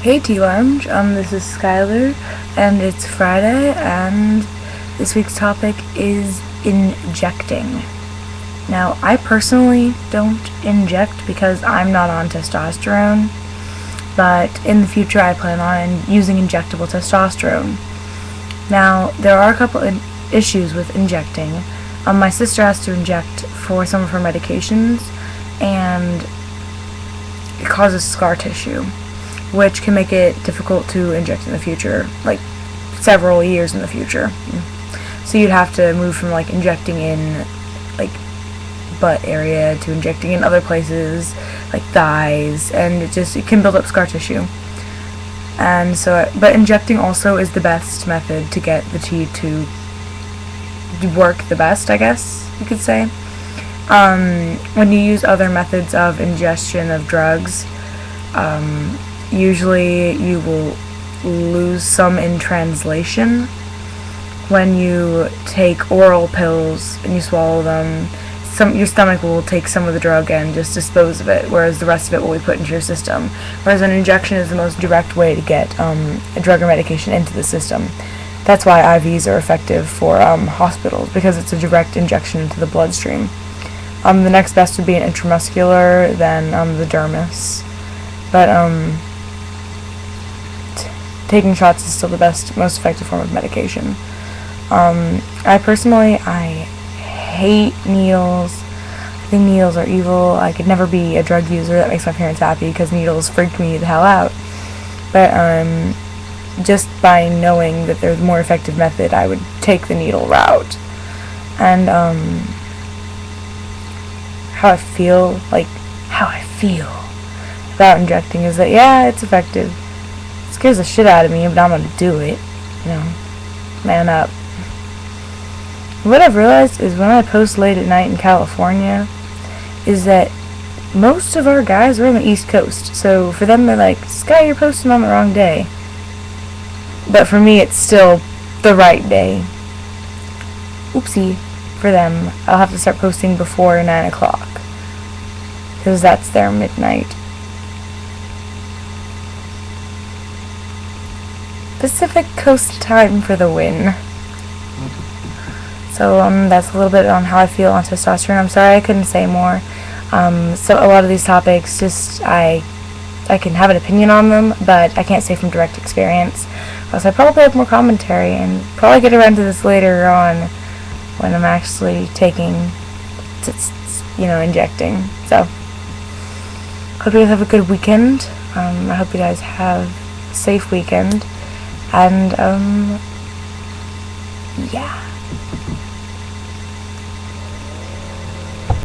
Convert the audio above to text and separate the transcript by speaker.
Speaker 1: Hey TLounge, this is Skailer, and it's Friday, and this week's topic is injecting. Now, I personally don't inject because I'm not on testosterone, but in the future I plan on using injectable testosterone. Now, there are a couple issues with injecting. My sister has to inject for some of her medications, and it causes scar tissue, which can make it difficult to inject in the future, like several years in the future. So you'd have to move from like injecting in like butt area to injecting in other places like thighs, and it can build up scar tissue. And so, but injecting also is the best method to get the tea to work the best, I guess you could say. When you use other methods of ingestion of drugs, usually you will lose some in translation. When you take oral pills and you swallow them, your stomach will take some of the drug and just dispose of it, whereas the rest of it will be put into your system. Whereas an injection is the most direct way to get a drug or medication into the system. That's why IVs are effective for hospitals, because it's a direct injection into the bloodstream. The next best would be an intramuscular, then the dermis. But taking shots is still the best, most effective form of medication. I hate needles. I think needles are evil. I could never be a drug user. That makes my parents happy because needles freaked me the hell out. But just by knowing that there's a more effective method, I would take the needle route. And how I feel about injecting is that, yeah, it's effective. It scares the shit out of me, but I'm gonna do it. Man up. What I've realized is when I post late at night in California is that most of our guys are on the East Coast. So for them, they're like, Sky, you're posting on the wrong day. But for me, it's still the right day. Oopsie. For them, I'll have to start posting before 9 o'clock, because that's their midnight. Pacific Coast time for the win. So that's a little bit on how I feel on testosterone. I'm sorry I couldn't say more. So a lot of these topics, just I can have an opinion on them, but I can't say from direct experience. Plus, I probably have more commentary, and probably get around to this later on when I'm actually injecting. So, hope you guys have a good weekend. I hope you guys have a safe weekend, and